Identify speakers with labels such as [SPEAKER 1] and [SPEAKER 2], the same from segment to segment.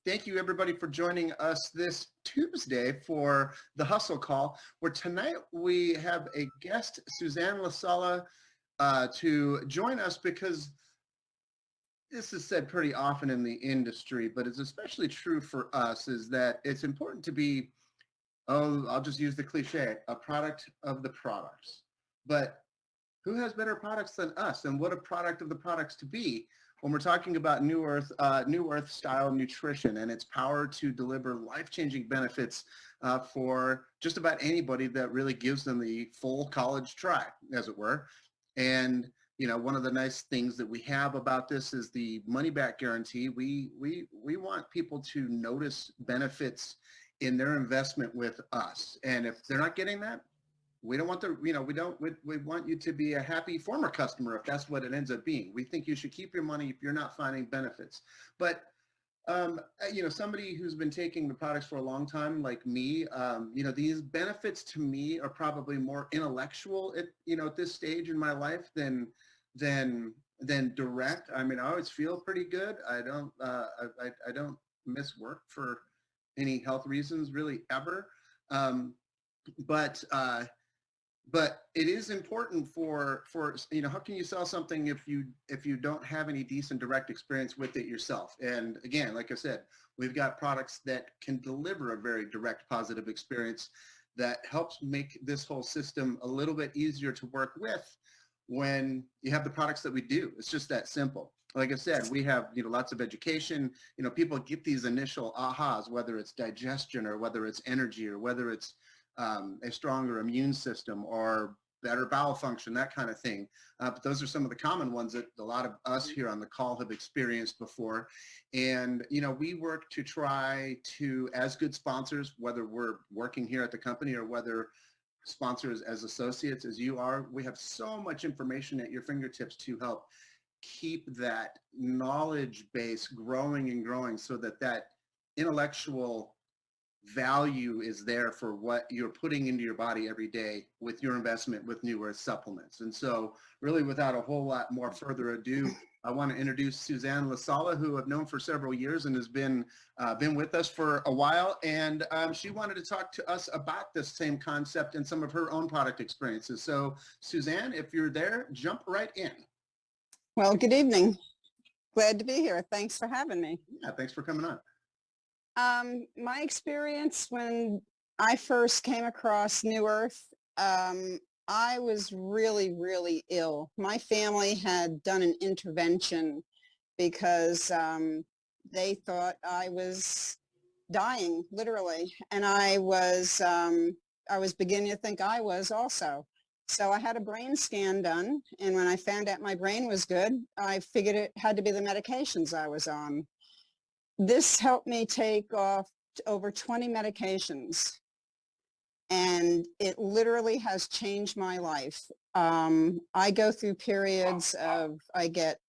[SPEAKER 1] Thank you, everybody, for joining us this Tuesday for the Hustle Call, where tonight we have a guest, Suzanne LaSala, to join us because this is said pretty often in the industry, but it's especially true for us, is that it's important to be, I'll just use the cliche, a product of the products. But who has better products than us, and what a product of the products to be when we're talking about New Earth style nutrition and its power to deliver life-changing benefits for just about anybody that really gives them the full college try, as it were. And one of the nice things that we have about this is the money back guarantee. We want people to notice benefits in their investment with us, and if they're not getting that, we don't want we want you to be a happy former customer if that's what it ends up being. We think you should keep your money if you're not finding benefits. But somebody who's been taking the products for a long time, like me, these benefits to me are probably more intellectual at this stage in my life than direct. I mean, I always feel pretty good. I don't miss work for any health reasons really ever. But it is important for how can you sell something if you don't have any decent direct experience with it yourself? And again, like I said, we've got products that can deliver a very direct positive experience that helps make this whole system a little bit easier to work with when you have the products that we do. It's just that simple. Like I said, we have lots of education. People get these initial ahas, whether it's digestion or whether it's energy or whether it's a stronger immune system or better bowel function, that kind of thing. But those are some of the common ones that a lot of us here on the call have experienced before. And, we work to try to, as good sponsors, whether we're working here at the company or whether sponsors as associates as you are, we have so much information at your fingertips to help keep that knowledge base growing and growing so that intellectual value is there for what you're putting into your body every day with your investment with New Earth supplements. And so really, without a whole lot more further ado, I want to introduce Suzanne LaSala, who I've known for several years and has been with us for a while. And she wanted to talk to us about this same concept and some of her own product experiences. So Suzanne, if you're there, jump right in.
[SPEAKER 2] Well, good evening. Glad to be here. Thanks for having me.
[SPEAKER 1] Yeah, thanks for coming on.
[SPEAKER 2] My experience when I first came across New Earth, I was really, really ill. My family had done an intervention because they thought I was dying, literally, and I was beginning to think I was also. So I had a brain scan done, and when I found out my brain was good, I figured it had to be the medications I was on. This helped me take off over 20 medications, and it literally has changed my life. I go through periods of, I get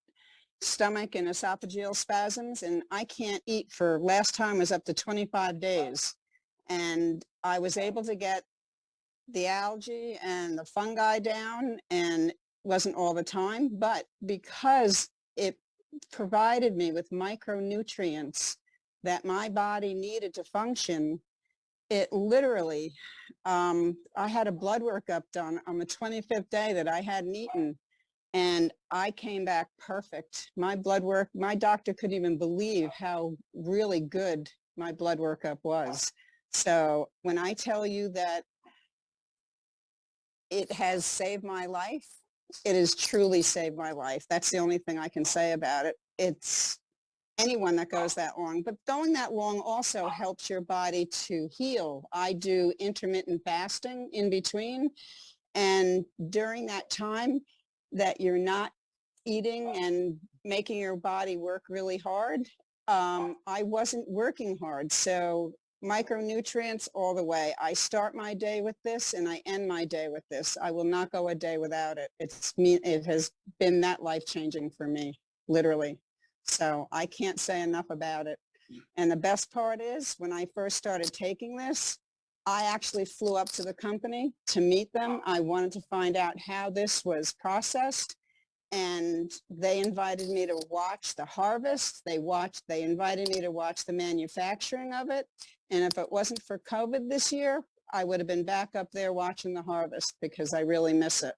[SPEAKER 2] stomach and esophageal spasms, and I can't eat for, last time was up to 25 days. And I was able to get the algae and the fungi down, and wasn't all the time, but because it provided me with micronutrients that my body needed to function, it literally, I had a blood workup done on the 25th day that I hadn't eaten, and I came back perfect. My blood work, my doctor couldn't even believe how really good my blood workup was. So when I tell you that it has saved my life, it has truly saved my life. That's the only thing I can say about it. It's anyone that goes that long. But going that long also helps your body to heal. I do intermittent fasting in between. And during that time that you're not eating and making your body work really hard, I wasn't working hard. So micronutrients all the way. I start my day with this and I end my day with this. I will not go a day without it. It has been that life-changing for me, literally. So I can't say enough about it. And the best part is, when I first started taking this, I actually flew up to the company to meet them. I wanted to find out how this was processed. and they invited me to watch the harvest. They invited me to watch the manufacturing of it. And if it wasn't for COVID this year, I would have been back up there watching the harvest because I really miss it.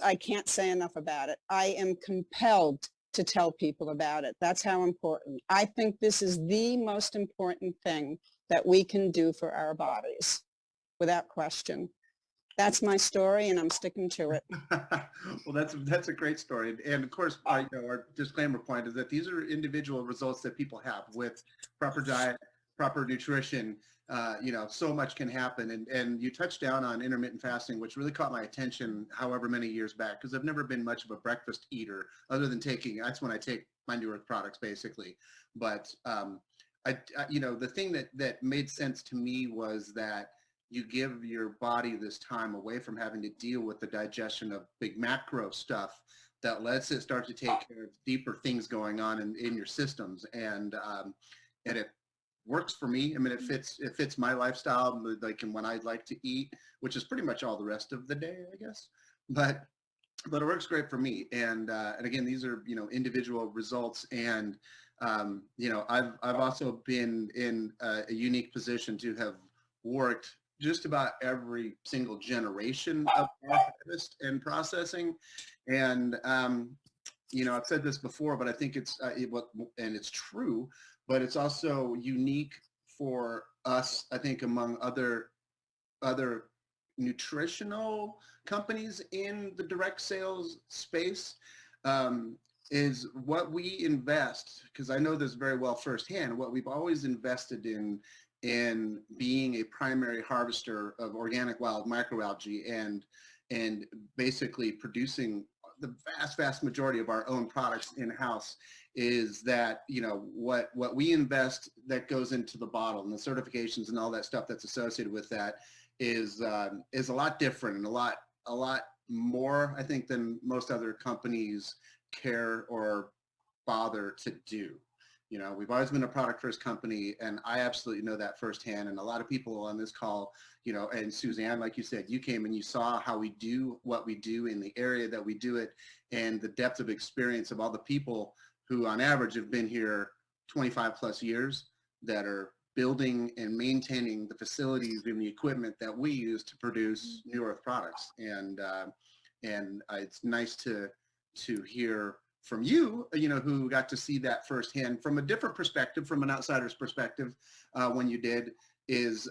[SPEAKER 2] I can't say enough about it. I am compelled to tell people about it. That's how important. I think this is the most important thing that we can do for our bodies, without question. That's my story, and I'm sticking to it.
[SPEAKER 1] Well, that's a great story. And of course, our disclaimer point is that these are individual results that people have with proper diet, proper nutrition. So much can happen. And you touched down on intermittent fasting, which really caught my attention however many years back, because I've never been much of a breakfast eater other than that's when I take my New Earth products basically. But the thing that made sense to me was that you give your body this time away from having to deal with the digestion of big macro stuff that lets it start to take care of deeper things going on in your systems. And it works for me. I mean, it fits my lifestyle, like, and when I like to eat, which is pretty much all the rest of the day, I guess. But it works great for me. And again, these are, individual results. And, I've also been in a unique position to have worked just about every single generation of harvest and processing. And, I've said this before, but I think and it's true, but it's also unique for us, I think, among other nutritional companies in the direct sales space, is what we invest, because I know this very well firsthand, what we've always invested in being a primary harvester of organic wild microalgae and basically producing the vast majority of our own products in-house, is that, what we invest that goes into the bottle and the certifications and all that stuff that's associated with that is a lot different and a lot more, I think, than most other companies care or bother to do. We've always been a product first company, and I absolutely know that firsthand. And a lot of people on this call, and Suzanne, like you said, you came and you saw how we do what we do in the area that we do it, and the depth of experience of all the people who on average have been here 25 plus years that are building and maintaining the facilities and the equipment that we use to produce New Earth products. And it's nice to hear from you, who got to see that firsthand from a different perspective, from an outsider's perspective, when you did, it's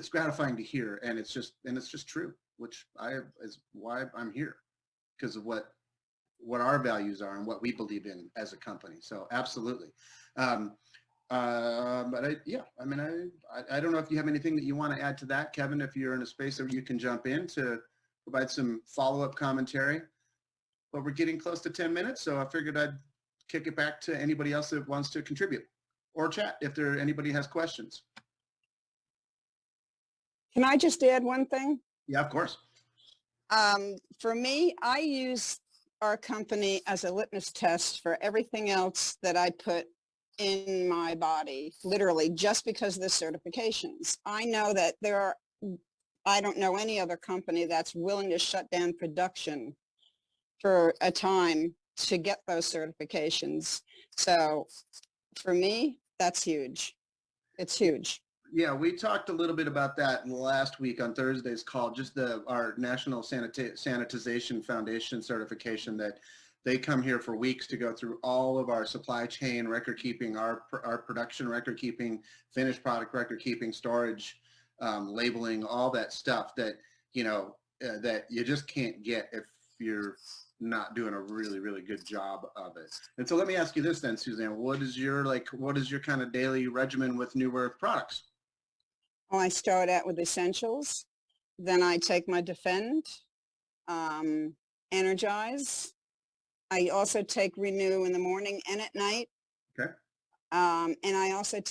[SPEAKER 1] gratifying to hear, and it's just true, which is why I'm here, because of what our values are and what we believe in as a company. So absolutely. But I don't know if you have anything that you want to add to that, Kevin, if you're in a space where you can jump in to provide some follow-up commentary. But we're getting close to 10 minutes, so I figured I'd kick it back to anybody else that wants to contribute or chat if anybody has questions.
[SPEAKER 2] Can I just add one thing?
[SPEAKER 1] Yeah, of course.
[SPEAKER 2] For me, I use our company as a litmus test for everything else that I put in my body, literally, just because of the certifications. I know that I don't know any other company that's willing to shut down production for a time to get those certifications. So for me, that's huge. It's huge.
[SPEAKER 1] Yeah, we talked a little bit about that last week on Thursday's call, just our National Sanitization Foundation certification, that they come here for weeks to go through all of our supply chain record keeping, our production record keeping, finished product record keeping, storage, labeling, all that stuff that, that you just can't get if you're not doing a really, really good job of it. And so let me ask you this then, Suzanne, what is your kind of daily regimen with New Earth products?
[SPEAKER 2] Well, I start out with essentials. Then I take my Defend, Energize. I also take Renew in the morning and at night.
[SPEAKER 1] Okay.
[SPEAKER 2] And I also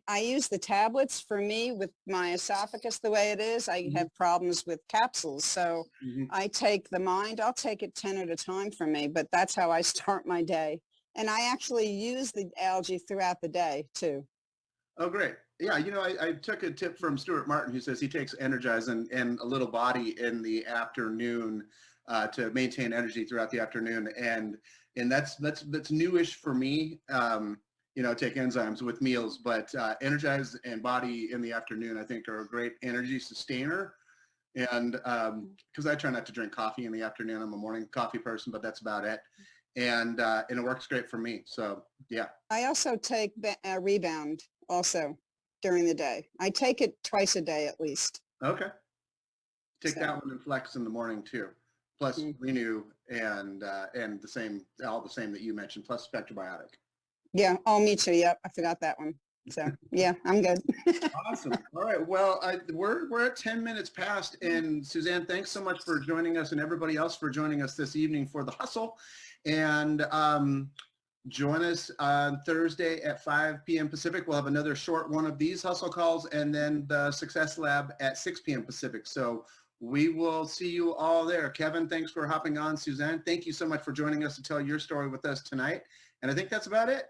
[SPEAKER 2] I use the tablets. For me, with my esophagus the way it is, I have problems with capsules. So I take the Mind. I'll take it 10 at a time for me, but that's how I start my day. And I actually use the algae throughout the day too.
[SPEAKER 1] Oh, great. Yeah, I took a tip from Stuart Martin, who says he takes Energize and a little body in the afternoon. to maintain energy throughout the afternoon. And that's newish for me. Take enzymes with meals, but Energize and Body in the afternoon, I think, are a great energy sustainer. And because I try not to drink coffee in the afternoon, I'm a morning coffee person, but that's about it. And it works great for me. So yeah.
[SPEAKER 2] I also take Rebound also during the day. I take it twice a day at least.
[SPEAKER 1] Okay. Take that one and Flex in the morning too. Plus Renew and all the same that you mentioned, plus Spectrobiotic.
[SPEAKER 2] Yeah. Oh, me too. Yep. I forgot that one. So yeah, I'm good.
[SPEAKER 1] Awesome. All right. Well, we're at 10 minutes past, and Suzanne, thanks so much for joining us, and everybody else for joining us this evening for the hustle. And join us on Thursday at 5 p.m. Pacific. We'll have another short one of these hustle calls, and then the Success Lab at 6 p.m. Pacific. So we will see you all there. Kevin, thanks for hopping on. Suzanne, thank you so much for joining us to tell your story with us tonight. And I think that's about it.